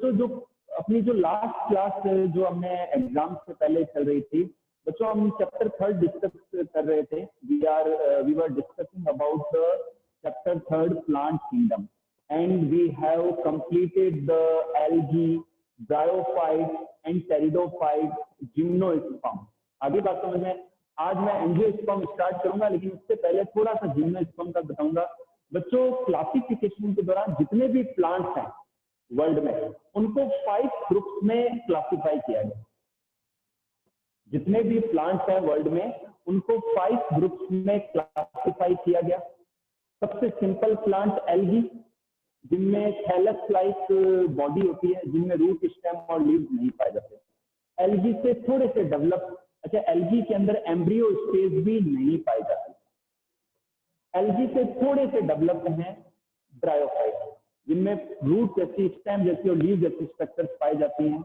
बच्चों जो अपनी जो लास्ट क्लास जो हमने एग्जाम से पहले चल रही थी, बच्चों हम चैप्टर 3 डिस्कस कर रहे थे। We were discussing about the chapter 3 plant kingdom and we have completed the algae, bryophyte and pteridophyte, gymnosperm. आगे बात समझ में। आज मैं एंजियोस्पर्म स्टार्ट करूंगा, लेकिन उससे पहले थोड़ा सा जिम्नोस्पर्म का बताऊंगा। बच्चों क्लासिफिकेशन के दौरान जितने भी प्लांट्स हैं वर्ल्ड में, उनको 5 ग्रुप्स में क्लासिफाई किया गया। जितने भी प्लांट्स हैं वर्ल्ड में, उनको 5 ग्रुप्स में क्लासिफाई किया गया। सबसे सिंपल प्लांट एल्गी, जिनमें थैलस लाइक बॉडी होती है, जिनमें रूट, स्टेम और लीव्स नहीं पाए जाते। एल्गी से थोड़े से डेवलप, अच्छा एल्गी के अंदर एम्ब्रियो स्टेज भी नहीं पाई जाती। एल्गी से थोड़े से डेवलप्ड हैं ब्रायोफाइट, जिनमें रूट जैसी, स्टेम जैसी और लीव जैसी स्ट्रक्चर्स पाई जाती हैं।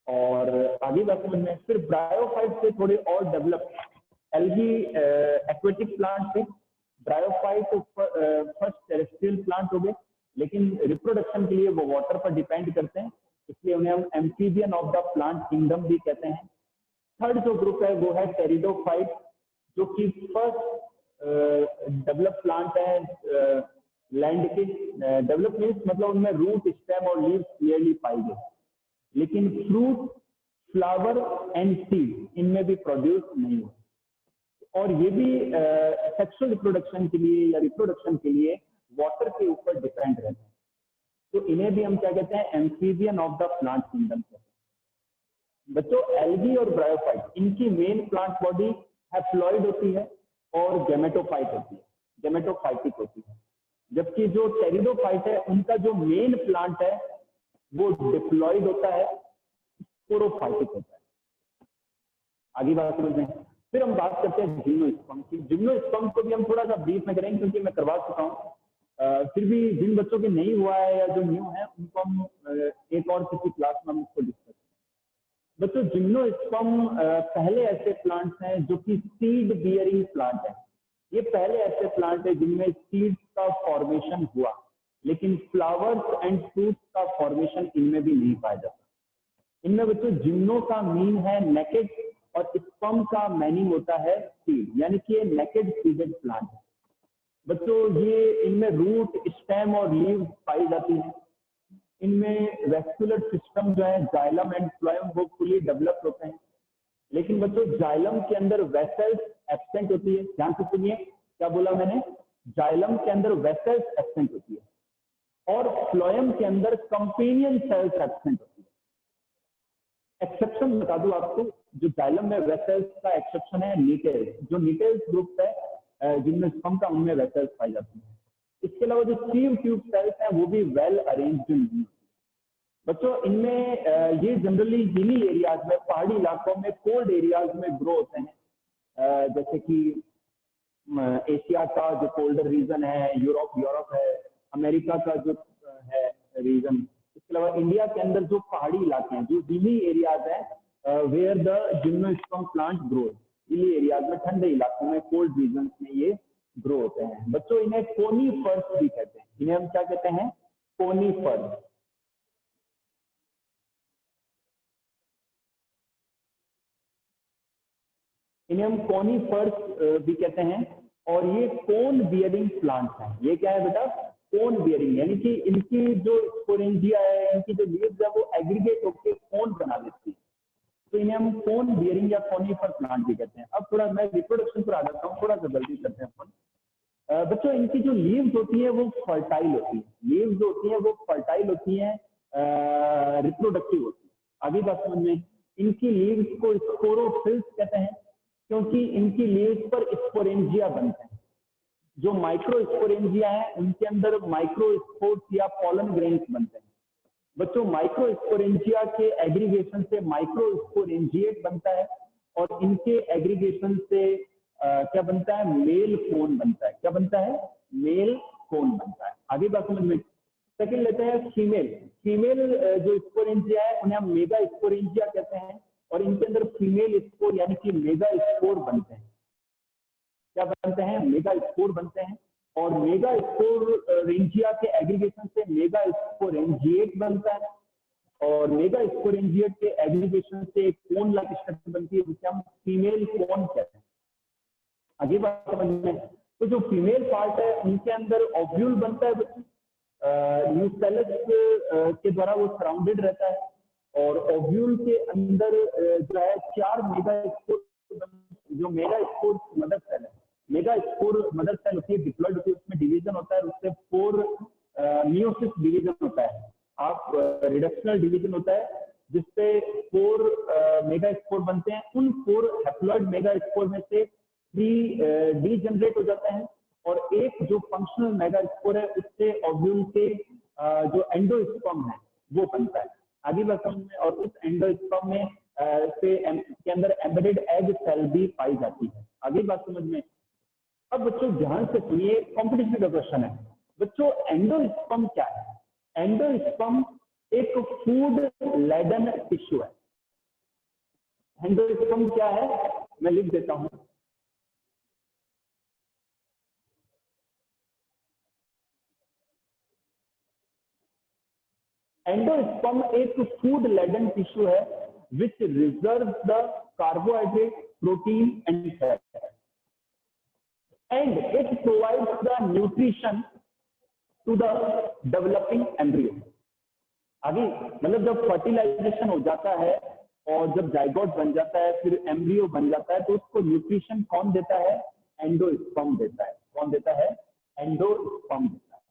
और आगे बात में फिर ब्रायोफाइट से थोड़े और डेवलप एल्गी एक्वेटिक प्लांट थे। ब्रायोफाइट फर्स्ट टेरेस्ट्रियल प्लांट हो गए, लेकिन रिप्रोडक्शन के लिए वो वाटर पर डिपेंड करते हैं, इसलिए उन्हें हम amphibian of the plant kingdom भी कहते हैं। थर्ड जो ग्रुप है वो है टेरिडोफाइट, जो कि फर्स्ट डेवलप प्लांट है लैंड के। डेवलप मीन्स मतलब उनमें रूट, स्टेम और लीव्स क्लियरली पाई गई, लेकिन फ्रूट, फ्लावर एंड सीड इनमें भी प्रोड्यूस नहीं हुआ। और ये भी सेक्सुअल रिप्रोडक्शन के लिए या रिप्रोडक्शन के लिए वाटर के ऊपर डिपेंड रहते हैं, तो इन्हें भी हम क्या कहते हैं, amphibian of the plant kingdom कहते हैं। बच्चों एल्गी और ब्रायोफाइट, इनकी मेन प्लांट बॉडी हैप्लॉइड होती है और गैमेटोफाइट होती है, गैमेटोफाइटिक होती है। जबकि जो टेरिडोफाइट है, उनका जो मेन प्लांट है वो डिप्लॉइड होता है, स्पोरोफाइटिक होता है। आगे बात समझ में। फिर हम बात करते हैं जिम्नोस्पर्म की। जिम्नोस्पर्म को भी हम थोड़ा सा ब्रीफ में करेंगे, क्योंकि मैं करवा चुका हूँ। फिर भी जिन बच्चों के नहीं हुआ है या जो न्यू है, उनको हम एक और किसी क्लास में हम इसको डिस्कस करें। बच्चों जिम्नोस्पर्म पहले ऐसे प्लांट्स हैं जो कि सीड बियरिंग प्लांट है। ये पहले ऐसे प्लांट है जिनमें सीड्स का फॉर्मेशन हुआ, लेकिन फ्लावर्स एंड फ्रूट्स का फॉर्मेशन इनमें भी नहीं पाया जाता। इनमें बच्चों जिम्नो का मीन है नेकेड और स्पर्म का मीनिंग होता है सीड, यानी कि ये नेकेड सीडेड प्लांट है। बच्चों ये इनमें रूट, स्टेम और लीव्स पाई जाती हैं। इनमें वेस्कुलर सिस्टम जो है जाइलम एंड फ्लोएम वो फुली डेवलप होते हैं, लेकिन बच्चों जाइलम के अंदर वेसल्स एब्सेंट होती है। ध्यान से सुनिए क्या बोला मैंने, जाइलम के अंदर वेसल्स एब्सेंट होती है और फ्लोएम के अंदर कंपेनियन सेल्स एब्सेंट होती है। एक्सेप्शन बता दूं आपको, जो जाइलम में वेसल्स का एक्सेप्शन है नीटेल्स, जो नीटेल्स ग्रुप है जिनमें स्पर्म का, उनमें वेसल्स पाई जाती है। इसके अलावा जो सीव ट्यूब सेल्स हैं वो भी वेल अरेंज्ड नहीं होती। बच्चों इनमें ये जनरली हिली एरियाज में, पहाड़ी इलाकों में, कोल्ड एरियाज में ग्रो होते हैं, जैसे कि एशिया का जो कोल्डर रीजन है, यूरोप है, अमेरिका का जो है रीजन। इसके अलावा इंडिया के अंदर जो पहाड़ी इलाके हैं, जो हिली एरियाज हैं, where the gymnosperm plant grow, hilly areas में, ठंडे इलाकों में, कोल्ड रीजन में ये ग्रो होते हैं। बच्चों इन्हें कोनीफर्स भी कहते हैं। इन्हें हम क्या कहते हैं, कोनीफर्स। इन्हें हम कोनीफर्स भी कहते हैं। और ये कोन बियरिंग प्लांट्स हैं। ये क्या है बेटा, कोन बियरिंग, यानी कि इनकी जो स्पोरेंजिया है, इनकी जो लीव्स है वो एग्रीगेट होकर कोन बना देती है, तो इन्हें हम कोन बियरिंग या कोनीफर प्लांट भी कहते हैं। अब थोड़ा मैं रिप्रोडक्शन पर आ जाता हूँ, थोड़ा सा जल्दी करते हैं अपन। बच्चों इनकी जो लीव्स होती है वो फर्टाइल होती है, लीव्स जो होती है वो फर्टाइल होती है, रिप्रोडक्टिव होती है। आगे बात समझ में। इनकी लीव्स को स्पोरोफिल्स कहते हैं, क्योंकि इनकी लीव्स पर स्पोरेंजिया बनते हैं। जो माइक्रो स्पोरेंजिया है, उनके अंदर माइक्रोस्पोर्स या पॉलन ग्रेन्स बनते हैं। बच्चों माइक्रो स्पोरेंजिया के एग्रीगेशन से माइक्रोस्पोरेंजिएट बनता है, और इनके एग्रीगेशन से क्या बनता है, मेल कोन बनता है। क्या बनता है, मेल कोन बनता है। आगे बात समझ में। सेकंड लेते हैं फीमेल। फीमेल जो स्पोरेंजिया है उन्हें हम मेगा स्पोरेंजिया कहते हैं, और इनके अंदर फीमेल स्पोर यानी कि मेगा स्पोर बनते हैं। क्या बनते हैं, मेगा स्पोर बनते हैं। और मेगा स्पोरेंजिया के एग्रीगेशन से मेगा स्पोरेंजिएट बनता है। और मेगा स्पोरेंजिएट के एग्रीगेशन से एक कोन लाइक स्ट्रक्चर बनती है जिसे हम फीमेल कोन कहते हैं। आगे बात समझ में, तो जो फीमेल पार्ट है उनके अंदर ओव्यूल बनता है बच्चों, न्यूसेलस के द्वारा वो सराउंडेड रहता है, और ओव्यूल के अंदर जो है 4 मेगा स्पोर, जो मेगा स्पोर मदर सेल है, मेगा स्पोर मदर सेल होती है, डिप्लॉयड होती है, उसमें डिवीजन होता है, उससे 4 मियोसिस डिवीजन होता है, आप रिडक्शनल डिवीजन होता है, जिससे 4 मेगा स्पोर बनते हैं। उन 4 हैप्लॉइड मेगा स्पोर में से 3 डीजनरेट हो जाते हैं, और एक जो फंक्शनल मेगा स्पोर है उससे ओव्यूल के जो एंडोस्पर्म है वो बनता है। आगे बात समझ में, और उस एंडोस्पर्म में के अंदर एम्बेडेड एग सेल भी पाई जाती है। आगे बात समझ में। अब बच्चों ध्यान से सुनिए, कॉम्पिटिशन का क्वेश्चन है बच्चों। एंडोस्पर्म क्या है? एंडोस्पर्म एक फूड लेडन टिश्यू है। एंडोस्पर्म क्या है, मैं लिख देता हूं। एंडोस्पर्म एक फूड लेडन टिश्यू है which reserves the carbohydrate, protein and fat, and it provides the nutrition to the developing embryo. आगे मतलब जब फर्टिलाइजेशन हो जाता है और जब जाइगोट बन जाता है, फिर एम्ब्रियो बन जाता है, तो उसको न्यूट्रिशन कौन देता है? एंडोस्पर्म देता है। कौन देता है? एंडोस्पर्म देता है।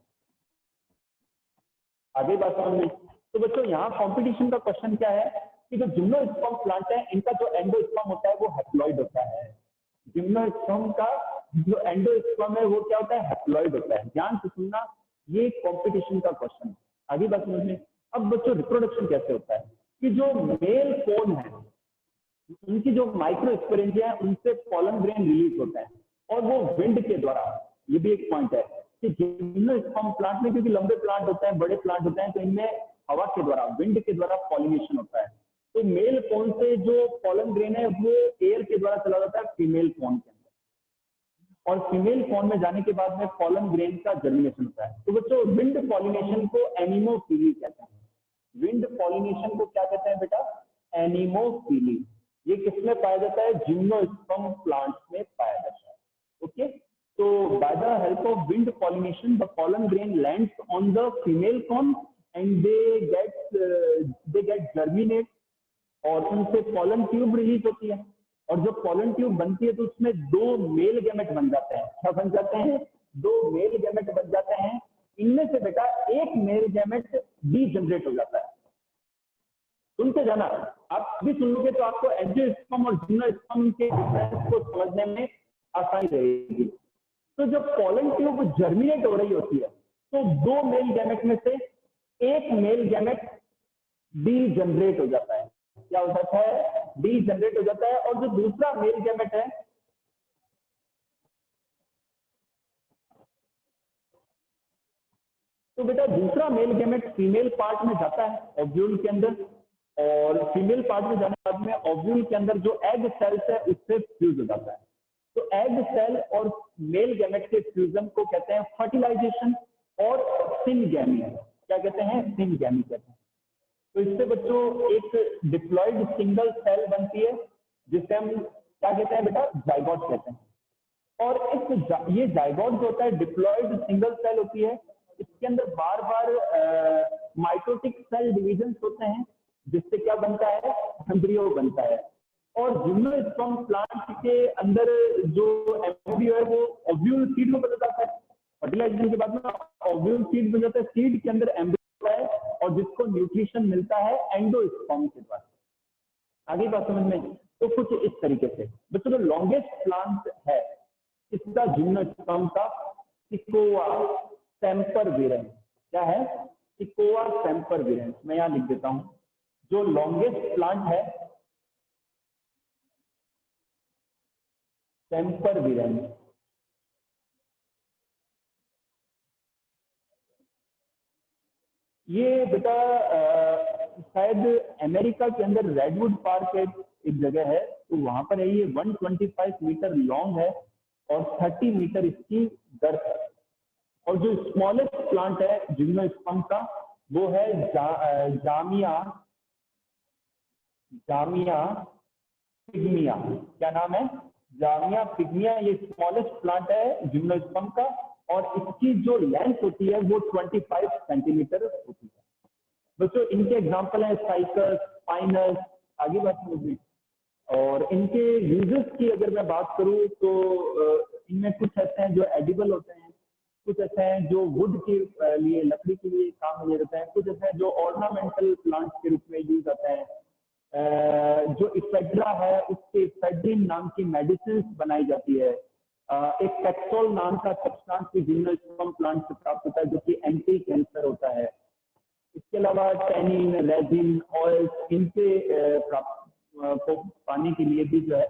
आगे बात समझ में। तो बच्चों यहाँ कंपटीशन का क्वेश्चन क्या है कि जो जिम्नोस्पर्म प्लांट है इनका जो एंडोस्पर्म होता है वो हैप्लॉइड होता है। जिम्नोस्पर्म का जो एंडोस्पर्म है वो क्या होता है? हैप्लॉइड होता है। ध्यान से सुनना, ये कंपटीशन का क्वेश्चन है। आगे बात समझ में। अब बच्चों रिप्रोडक्शन कैसे होता है कि जो मेल कोन है उनकी जो माइक्रोस्पोरेंजिया है उनसे पॉलन ग्रेन रिलीज होता है, और वो विंड के द्वारा, ये भी एक पॉइंट है कि जिम्नोस्पर्म प्लांट में, क्योंकि लंबे प्लांट होते हैं, बड़े प्लांट होते हैं, तो इनमें हवा के द्वारा, विंड के द्वारा पॉलिनेशन होता है। तो मेल कोन से जो पॉलन ग्रेन है वो एयर के द्वारा चला जाता है फीमेल कोन के अंदर, और फीमेल कोन में जाने के बाद में पॉलन ग्रेन का जर्मिनेशन होता है। तो बच्चों विंड पॉलिनेशन को एनिमोफिली कहते हैं। विंड पॉलिनेशन को क्या कहते हैं बेटा? एनिमोफिली। ये किसमें पाया जाता है? जिम्नोस्पर्म प्लांट्स में पाया जाता है। ओके, तो by the help of wind pollination the pollen grain lands on the female cone and they get germinate, और उनसे पॉलन ट्यूब रिलीज होती है, और जब पॉलन ट्यूब बनती है तो उसमें 2 मेल गैमेट बन जाते हैं। क्या बन जाते हैं? 2 मेल गैमेट बन जाते हैं। इनमें से बेटा एक मेल गैमेट डीजनरेट हो जाता है। सुनते जाना, आप भी सुन लोगे तो आपको एंजियोस्पर्म और जिम्नोस्पर्म के डिफरेंस को समझने में आसानी रहेगी। तो जब पॉलन ट्यूब जर्मिनेट हो रही होती है तो 2 मेल गैमेट में से एक मेल गैमेट डीजनरेट हो जाता है। क्या हो जाता है? डीजनरेट हो जाता है। और जो दूसरा मेल गैमेट है तो बेटा दूसरा मेल गैमेट फीमेल पार्ट में जाता है ओव्यूल के अंदर, और फीमेल पार्ट में जाने के बाद में ओव्यूल के अंदर जो एग सेल्स है उससे फ्यूज हो जाता है। तो एग सेल और मेल गैमेट के फ्यूजन को कहते हैं फर्टिलाइजेशन और सिनगैमी। क्या कहते हैं? सिनगैमी कहते हैं। तो इससे बच्चों एक डिप्लॉयड सिंगल सेल बनती है जिसे हम क्या कहते हैं बेटा? जाइगोट कहते हैं। और ये जाइगोट जो होता है डिप्लॉयड सिंगल सेल होती है, इसके अंदर बार बार माइटोटिक सेल डिविजन होते हैं, जिससे क्या बनता है? एम्ब्रियो बनता है। और जिम्नोस्पर्म प्लांट के अंदर जो एम्ब्रियो है वो ओव्यूल सीड में बदल जाता है। फर्टिलाइजेशन के बाद में ओव्यूल सीड बन जाता है, सीड के अंदर एम्ब्रियो है, और जिसको न्यूट्रिशन मिलता है एंडोस्पर्म के द्वारा। आगे बात समझ में। तो कुछ इस तरीके से बच्चों, जो लॉन्गेस्ट प्लांट है इसका जिम्नोस्पर्म का इकोआ सेम्परविरेंस। क्या है? इकोआ सेम्परविरेंस। मैं यहां लिख देता हूं, जो लॉन्गेस्ट प्लांट है सेम्परविरेंस। ये बेटा शायद अमेरिका के अंदर रेडवुड पार्क एक जगह है, तो वहां पर है। ये 125 मीटर लॉन्ग है और 30 मीटर इसकी गर्थ है। और जो स्मॉलेस्ट प्लांट है जिम्नोस्पर्म का वो है जामिया जामिया पिग्मिया। क्या नाम है? जामिया पिग्मिया। ये स्मॉलेस्ट प्लांट है जिम्नोस्पर्म का, और इसकी जो लेंथ होती है वो 25 सेंटीमीटर होती है। दोस्तों इनके एग्जाम्पल है साइकस, स्पाइनस, आगे बात समझिए। और इनके यूजेस की अगर मैं बात करूं तो इनमें कुछ ऐसे हैं जो एडिबल होते हैं, कुछ ऐसे हैं जो वुड के लिए, लकड़ी के लिए काम में लेते हैं, कुछ ऐसे हैं जो ऑर्नामेंटल प्लांट्स के रूप में यूज आते हैं। जो इफेड्रा है उसके इफेड्रिन नाम की मेडिसिन बनाई जाती है। एक टेक्सोल नाम का सब्सटेंस भी जिम्नोस्पर्म प्लांट से प्राप्त होता है जो कि एंटी कैंसर होता है। इसके अलावा टैनिन, रेजिन, ऑयल, इनसे प्राप्त को पाने के लिए भी जो है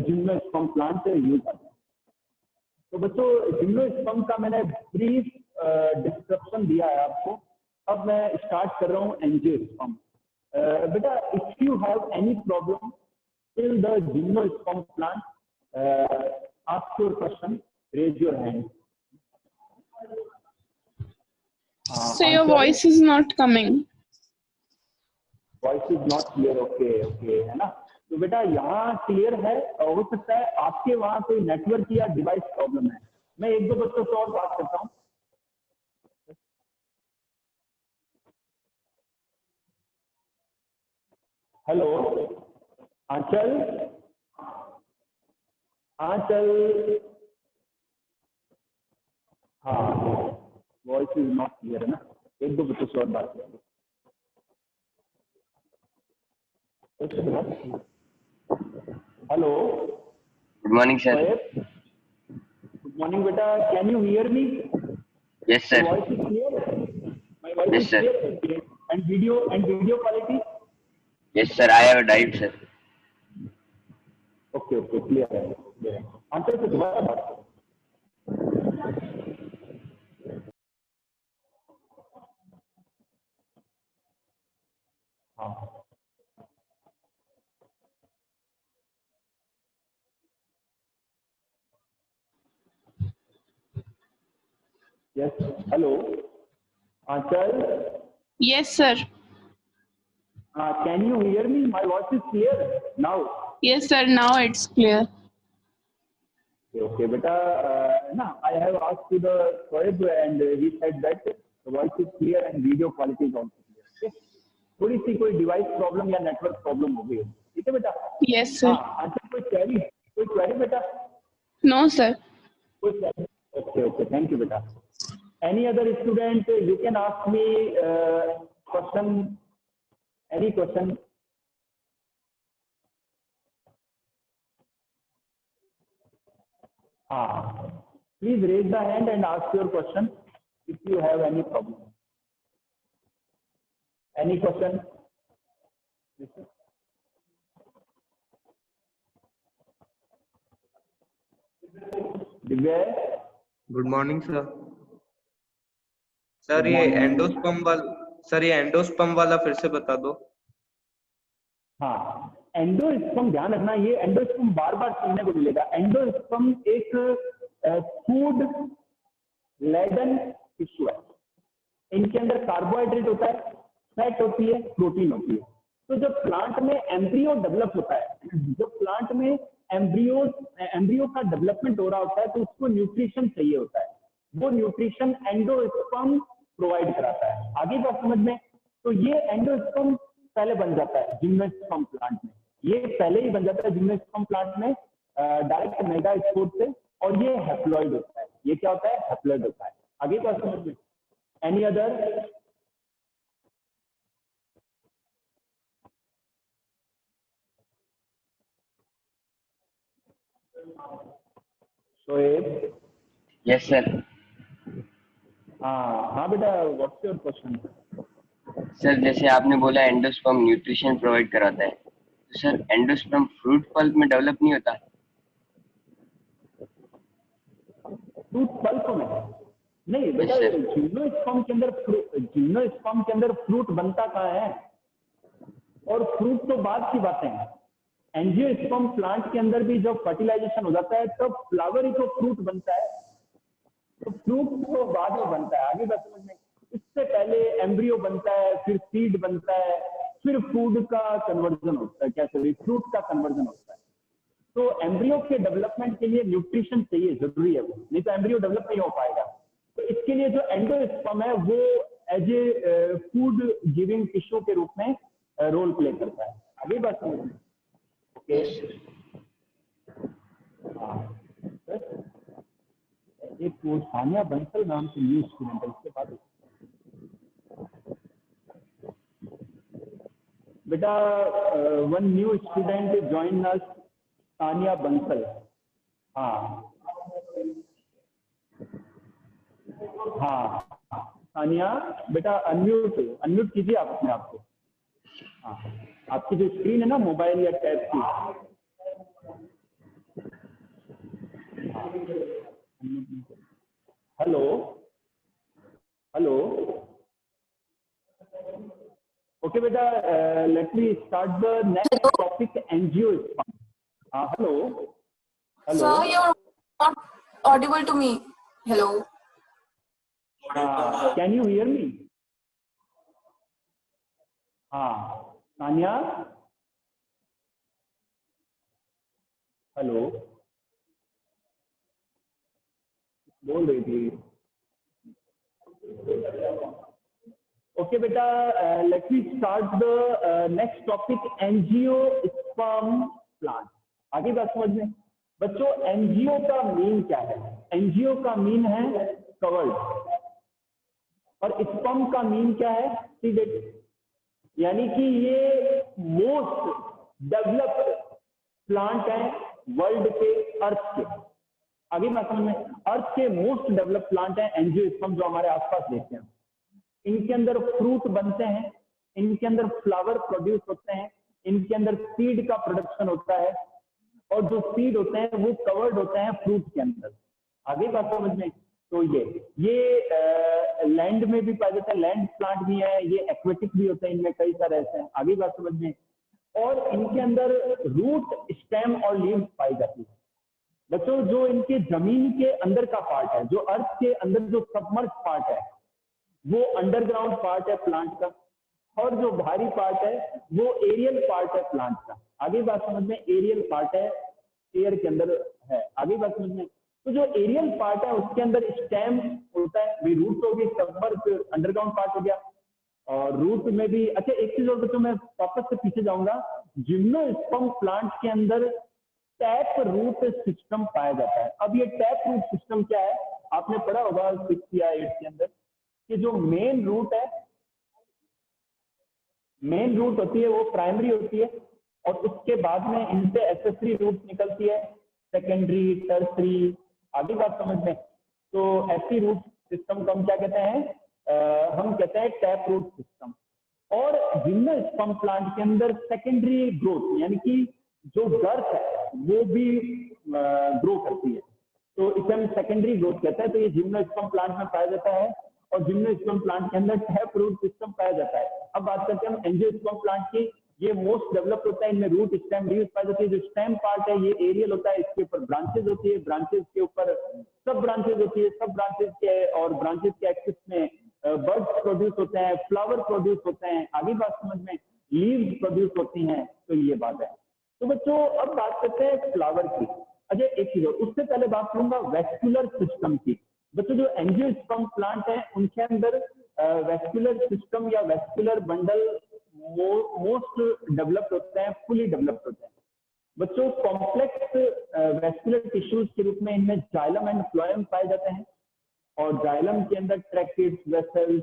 जिम्नोस्पर्म प्लांट यूज आते हैं। तो बच्चों जिम्नोस्पर्म का मैंने ब्रीफ डिस्क्रिप्शन दिया है आपको। अब मैं स्टार्ट कर रहा हूँ एंजियोस्पर्म। बेटा if you have any problem till the gymnosperm plant, ask your question, raise your hand. So your voice is not coming. Voice is not clear. Okay, है ना? तो बेटा यहाँ क्लियर है, हो सकता है आपके वहाँ कोई नेटवर्क या डिवाइस प्रॉब्लम है। मैं एक दो बच्चों से और बात करता हूँ। हेलो आंचल, हाँ वॉइस इज नॉट क्लियर है ना, एक दो बच्चों से और बात करेंगे। Hello, good morning sir. Good morning बेटा, can you hear me? Yes sir. Voice is clear? My voice is clear and video quality? Yes sir, I have a doubt sir. Okay clear है। Answer से दोबारा बात करो। हाँ yes, hello Achal. Yes sir. Can you hear me? My voice is clear now. Yes sir, now it's clear. Okay beta, na I have asked to the Shoaib and he said that the voice is clear and video quality is also clear. Okay, थोड़ी सी कोई device problem या network problem हो गई है, ठीक है बेटा? Yes sir. हाँ अच्छा, कोई क्वेरी बेटा? No sir. कोई क्वेरी? Okay, thank you बेटा. Any other student, you can ask me question, any question. Please raise the hand and ask your question if you have any problem. Any question? Divya? Good morning sir. Sir ये endosperm वाला फिर से बता दो। हाँ, endosperm ध्यान रखना, ये एंडोस्पर्म बार बार सुनने को मिलेगा। एंडोस्पर्म एक फूड लेडन टिश्यू है। इनके अंदर कार्बोहाइड्रेट होता है, फैट होती है, प्रोटीन होती है। तो जब प्लांट में एम्ब्रियो डेवलप होता है, जब प्लांट में एम्ब्रियो का डेवलपमेंट हो रहा होता है, तो उसको न्यूट्रिशन चाहिए होता है। वो न्यूट्रिशन एंडोस्पर्म प्रोवाइड कराता है। आगे बात समझ में? तो ये एंडोस्पर्म पहले बन जाता है जिम्नोस्पर्म प्लांट में, ये पहले ही बन जाता है जिम्नोस्पर्म प्लांट में डायरेक्ट मेगास्पोर से, और ये हैप्लॉइड होता है। ये क्या होता है? हैप्लॉइड होता है। आगे बात समझ में? Any other? Shoaib? Yes sir. हाँ बेटा, व्हाट्स योर क्वेश्चन? सर जैसे आपने बोला एंडोस्पर्म न्यूट्रिशन प्रोवाइड कराता है, तो सर एंडोस्पर्म फ्रूट पल्प में डेवलप नहीं होता? फ्रूट पल्प में नहीं बेटा, जिम्नोस्पर्म के अंदर फ्रूट बनता कहाँ है? और फ्रूट तो बाद की बातें हैं। एंजियोस्पर्म प्लांट के अंदर भी जब फर्टिलाइजेशन हो जाता है तब फ्लावर ही तो फ्रूट बनता है, तो फ्रूट तो बाद में बनता है। आगे बात समझ में? इस उससे पहले एम्ब्रियो बनता है, फिर सीड बनता है, फिर फूड का कन्वर्जन होता है, क्या सॉरी फ्रूट का कन्वर्जन होता है। तो एम्ब्रियो के डेवलपमेंट के लिए न्यूट्रिशन चाहिए, जरूरी है वो, नहीं तो एम्ब्रियो डेवलप नहीं हो पाएगा। तो इसके लिए जो एंडोस्पर्म है वो as a food giving tissue के रूप में रोल प्ले करता है। अभी बात समझ में? ओके, एक वो सानिया बंसल नाम से न्यू स्टूडेंट है, उसके बाद बेटा one new student join us, Sania Bansal. हाँ हाँ सानिया बेटा अनम्यूट कीजिए आप अपने आप को। हाँ, आपकी जो स्क्रीन है ना मोबाइल या टैब की, हेलो हेलो, ओके बेटा, let me start the next topic, angiosperm. हाँ hello hello, Sir, you're not audible to me. Hello. Can you hear me? हाँ सानिया, हेलो, बोल रही थी। ओके बेटा, let me start the next topic, angiosperm plant. आगे बात समझ में बच्चों, एंजियो का मीन क्या है? एंजियो का मीन है कवर्ड, और स्पर्म का मीन क्या है? सीडेड। यानी कि ये मोस्ट डेवलप्ड प्लांट है वर्ल्ड के, अर्थ के। आगे बात समझ में, अर्थ के मोस्ट डेवलप्ड प्लांट है एंजियोस्पर्म, जो हमारे आसपास देखते हैं। इनके अंदर फ्रूट बनते हैं, इनके अंदर फ्लावर प्रोड्यूस होते हैं, इनके अंदर सीड का प्रोडक्शन होता है, और जो सीड होते हैं वो कवर्ड होते हैं फ्रूट के अंदर। आगे बात समझ में, तो ये लैंड में भी पाए जाते हैं, लैंड प्लांट भी है, ये एक्वेटिक भी होते हैं, इनमें कई सारे ऐसे हैं। आगे बात समझ में, और इनके अंदर रूट, स्टेम और लीव्स पाई जाती है। बच्चों जो इनके जमीन के अंदर का पार्ट है, जो अर्थ के अंदर जो सबमर्ज पार्ट है, वो अंडरग्राउंड पार्ट है प्लांट का, और जो भारी पार्ट है वो एरियल पार्ट है प्लांट का। आगे बात समझ में, एरियल पार्ट है, एयर के अंदर है। आगे बात समझ में, तो जो एरियल पार्ट है उसके अंदर स्टेम होता है, भी रूट हो गई, सबमर्ज अंडरग्राउंड पार्ट हो गया, और रूट में भी। अच्छा एक चीज और बच्चों, मैं वापस से पीछे जाऊंगा, जिम्नोस्पर्म प्लांट के अंदर टैप रूट सिस्टम पाया जाता है। अब ये टैप रूट सिस्टम क्या है, आपने पढ़ा होगा 6th या 8th के अंदर, कि जो मेन रूट है, मेन रूट होती है वो प्राइमरी होती है, और उसके बाद में इनसे एक्सेसरी रूट निकलती है, सेकेंडरी, टर्सरी। आगे बात समझ में, तो ऐसी रूट सिस्टम को हम क्या कहते हैं? हम कहते हैं टैप रूट सिस्टम। और जिम्नोस्पर्म प्लांट के अंदर सेकेंडरी ग्रोथ, यानी कि जो गर्थ है वो भी ग्रो करती है, तो इसे हम सेकेंडरी ग्रोथ कहते हैं। तो ये जिम्नोस्पर्म प्लांट में पाया जाता है, और जिम्नोस्पर्म प्लांट के अंदर टैप रूट सिस्टम पाया जाता है। अब बात करते हैं हम एंजियोस्पर्म प्लांट की। ये मोस्ट डेवलप्ड होता है, इनमें रूट, स्टेम, लीव्स पाई जाती है। जो स्टेम पार्ट है ये एरियल होता है, इसके ऊपर ब्रांचेज होती है, ब्रांचेज के ऊपर सब ब्रांचेज होती है, सब ब्रांचेज के और ब्रांचेज के एक्सिस में बर्ड्स प्रोड्यूस होते हैं, फ्लावर प्रोड्यूस होते हैं। आगे बात समझ में, लीव्स प्रोड्यूस होती हैं। तो ये बात है। तो बच्चों अब बात करते हैं फ्लावर की। अच्छा एक चीज और, उससे पहले बात करूंगा वेस्कुलर सिस्टम की। बच्चों जो एंजियोस्पर्म प्लांट है उनके अंदर वेस्कुलर सिस्टम या वेस्कुलर बंडल मोस्ट डेवलप्ड होते हैं, फुली डेवलप्ड होते हैं। बच्चों कॉम्प्लेक्स वेस्कुलर टिश्यूज के रूप में इनमें जाइलम एंड फ्लोएम पाए जाते हैं, और जाइलम के अंदर ट्रैकेट्स, वेसल्स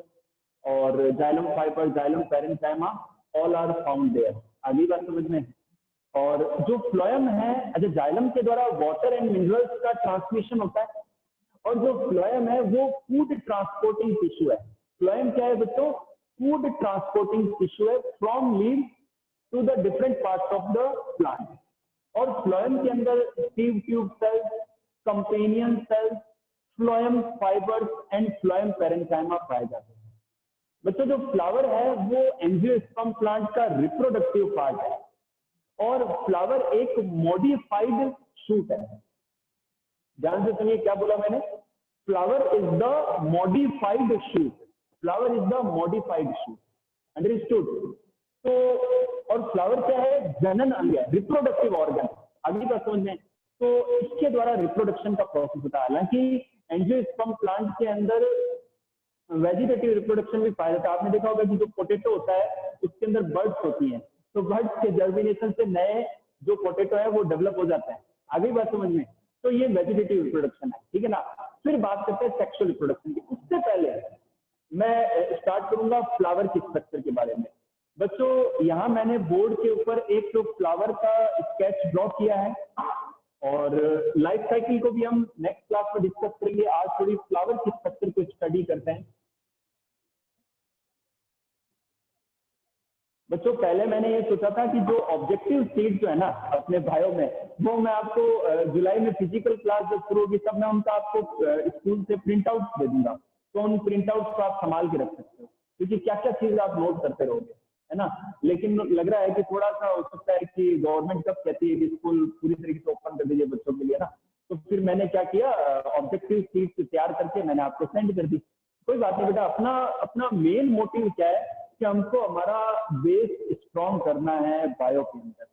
और xylem fiber, xylem parenchyma all are found there. आगे बात समझ में। और जो फ्लोएम है, अच्छा जाइलम के द्वारा वाटर एंड मिनरल्स का ट्रांसमिशन होता है, और जो फ्लोएम है वो फूड ट्रांसपोर्टिंग टिश्यू है। फ्लोएम क्या है बच्चों? फूड ट्रांसपोर्टिंग टिश्यू है, from leave to the different parts of the plant. और फ्लोएम के अंदर sieve tube cells, companion cells, phloem fibers and phloem parenchyma पाए जाते हैं। बच्चों जो फ्लावर है वो एंजियोस्पर्म प्लांट का रिप्रोडक्टिव पार्ट है, और फ्लावर एक मॉडिफाइड शूट है। ध्यान से सुनिए क्या बोला मैंने, flower is the modified shoot. Flower is the modified shoot, understood. तो और फ्लावर क्या है, जनन अंग है, रिप्रोडक्टिव ऑर्गन, अगली बात समझ में। तो इसके द्वारा रिप्रोडक्शन का प्रोसेस होता है। हालांकि एंजियोस्पर्म प्लांट के अंदर वेजिटेटिव रिप्रोडक्शन भी पाया जाता है। आपने देखा होगा कि जो पोटैटो होता है उसके अंदर बर्ड्स होती हैं, तो बर्ड्स के जर्मिनेशन से नए जो पोटैटो है वो डेवलप हो जाता है, आगे बात समझ में। तो ये वेजिटेटिव रिप्रोडक्शन है, ठीक है ना। फिर बात करते हैं सेक्सुअल रिप्रोडक्शन की। उससे पहले मैं स्टार्ट करूंगा फ्लावर की स्ट्रक्चर के बारे में। बच्चों यहाँ मैंने बोर्ड के ऊपर एक तो फ्लावर का स्केच ड्रॉ किया है, और लाइफ साइकिल को भी हम नेक्स्ट क्लास में डिस्कस करेंगे। आज थोड़ी फ्लावर की स्ट्रक्चर को स्टडी करते हैं। बच्चों पहले मैंने ये सोचा था कि जो ऑब्जेक्टिव सीट जो है ना अपने बायो में, वो मैं आपको जुलाई में फिजिकल क्लास जब शुरू होगी तब मैं उनका आपको स्कूल से प्रिंट आउट दे दूंगा। तो उन प्रिंट आउट को आप संभाल के रख सकते हो, क्योंकि क्या क्या चीज आप नोट करते रहोगे, है ना। लेकिन लग रहा है कि थोड़ा सा हो सकता है कि गवर्नमेंट कब कहती है कि स्कूल पूरी तरीके से ओपन कर दीजिए बच्चों के लिए ना। तो फिर मैंने क्या किया, ऑब्जेक्टिव सीट तैयार करके मैंने आपको सेंड कर दी। कोई बात नहीं बेटा, अपना अपना मेन मोटिव क्या है कि हमको हमारा बेस स्ट्रॉन्ग करना है बायो के अंदर,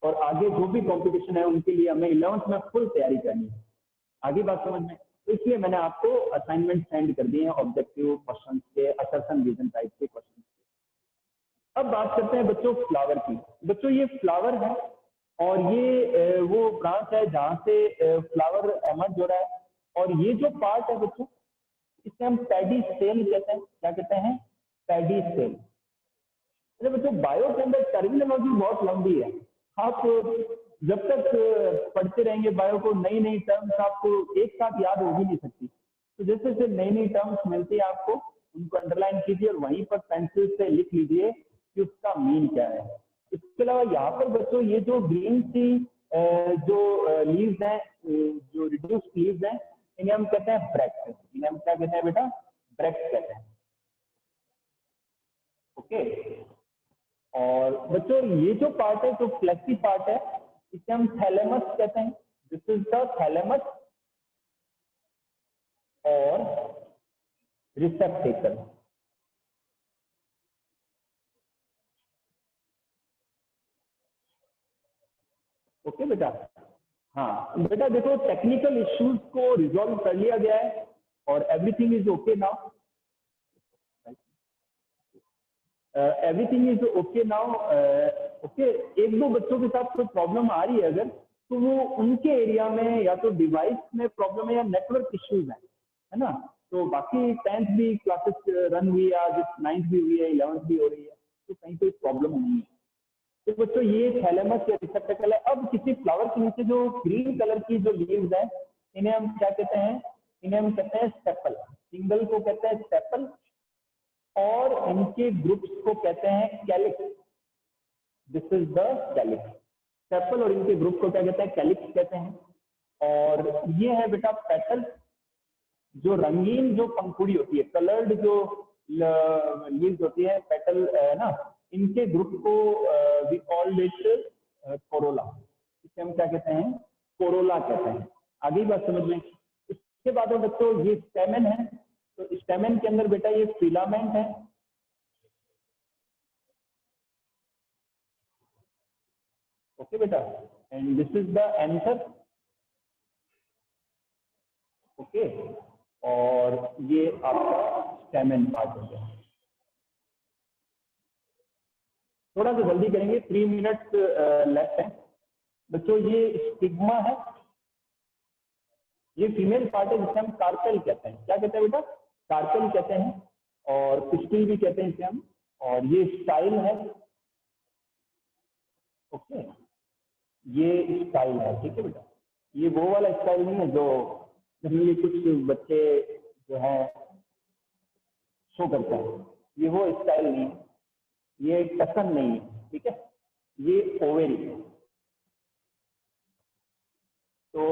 और आगे जो भी कंपटीशन है उनके लिए हमें 11th में फुल तैयारी करनी है, आगे बात समझ में। तो इसलिए मैंने आपको असाइनमेंट सेंड कर दिए हैं ऑब्जेक्टिव क्वेश्चन के, असर्शन रीजन टाइप के क्वेश्चन। अब बात करते हैं बच्चों फ्लावर की। बच्चों ये फ्लावर है, और ये वो ब्रांच है जहाँ से फ्लावर एमर्ज हो रहा है। और ये जो पार्ट है बच्चों, इसे हम पैडी सेल कहते हैं। क्या कहते हैं, पैडी सेल। अरे बच्चों बायो के अंदर टर्मिनोलॉजी बहुत लंबी है, आप जब तक पढ़ते रहेंगे बायो को, नई नई टर्म्स आपको एक साथ याद हो भी नहीं सकती। तो जैसे जैसे नई नई टर्म्स मिलती है आपको उनको अंडरलाइन कीजिए और वहीं पर पेंसिल से लिख लीजिए कि उसका मीन क्या है। इसके अलावा यहाँ पर बच्चों ये जो ग्रीन सी जो लीव्स हैं, जो रिड्यूस्ड लीव्स हैं, इन्हें हम कहते हैं ब्रैक्ट। इन्हें हम क्या कहते हैं बेटा, ब्रैक्ट कहते हैं। ओके। और बच्चों ये जो पार्ट है, जो फ्लैक्सी पार्ट है, इसे हम थैलेमस कहते हैं। दिस इज द थैलेमस और रिसेप्टेकल। ओके बेटा। हाँ बेटा देखो, टेक्निकल इश्यूज को रिजॉल्व कर लिया गया है और everything is okay now. Everything is okay now. Okay, एक दो बच्चों के साथ कोई प्रॉब्लम आ रही है अगर, तो वो उनके एरिया में या तो डिवाइस में प्रॉब्लम है या नेटवर्क इश्यूज है ना। तो बाकी 10th भी क्लासेस रन हुई है, आज 9th भी हुई है, 11th भी हो रही है, तो कहीं कोई प्रॉब्लम नहीं है। तो बच्चों ये थैलेमस या रिसेप्टेकल है। अब किसी फ्लावर के नीचे जो ग्रीन कलर की जो लीव्स हैं, इन्हें हम क्या कहते हैं, इन्हें हम कहते हैं स्टेपल। सिंगल को कहते हैं स्टेपल और इनके ग्रुप्स को कहते हैं calyx. This is the calyx. Staple और इनके ग्रुप को क्या कहते हैं, कैलिक्स कहते हैं। और ये है बेटा पेटल, जो रंगीन जो पंखुड़ी होती है, कलर्ड जो लीव्स होती है, पेटल है ना, इनके ग्रुप को वी कॉल्ड इट कोरोला। इसे हम क्या कहते हैं, कोरोला कहते हैं। आगे बात समझ में। इसके बाद में बच्चों ये स्टेमन है, तो स्टेमन के अंदर बेटा ये फिलामेंट है। ओके बेटा, and this is the anther. Okay, और ये आपका स्टेमन पार्ट हो गया। थोड़ा सा जल्दी करेंगे, 3 मिनट्स लेफ्ट है बच्चों। ये स्टिग्मा है, ये फीमेल पार्ट है जिसे हम कार्पेल कहते हैं। क्या कहते हैं बेटा, कार्पेल कहते हैं, और पिस्टिल भी कहते हैं इसे हम। और ये स्टाइल है। ओके, ये स्टाइल है, ठीक है बेटा। ये वो वाला स्टाइल नहीं है जो जनरली कुछ बच्चे जो है शो करते हैं, ये वो स्टाइल नहीं है, ये टसन नहीं है, ठीक है। ये ओवेरी है। तो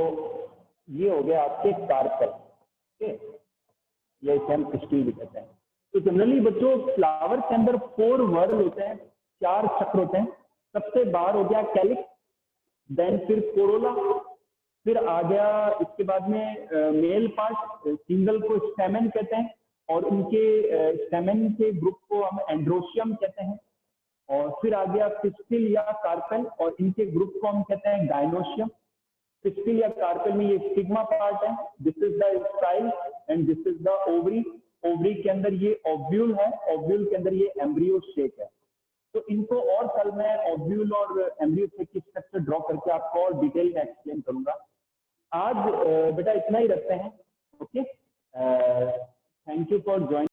ये हो गया आपके कार्पेल। ओके, ये इसे हम पिस्टिल भी कहते हैं। तो जनरली बच्चों फ्लावर के अंदर 4 वर्ल होते हैं, 4 चक्र होते हैं। सबसे बाहर हो गया कैलिक्स, देन फिर कोरोला, फिर आ गया इसके बाद में मेल पार्ट, सिंगल को स्टेमन कहते हैं, और उनके स्टेमेन के ग्रुप को हम एंड्रोशियम कहते हैं। और फिर आ गया पिस्टिल या कार्पेल, और इनके ग्रुप को हम कहते हैं गाइनोशियम। पिस्टिल या कार्पेल में ये स्टिग्मा पार्ट है, this is the style and this is the ovary. Ovary के अंदर ये ओव्यूल है, ओव्यूल के अंदर ये एम्ब्रियो शेक है। तो इनको और कल मैं ओव्यूल और एम्ब्रियो शेक की स्ट्रक्चर ड्रॉ करके आपको और डिटेल में एक्सप्लेन करूंगा। आज बेटा इतना ही रखते हैं। Okay, thank you for joining.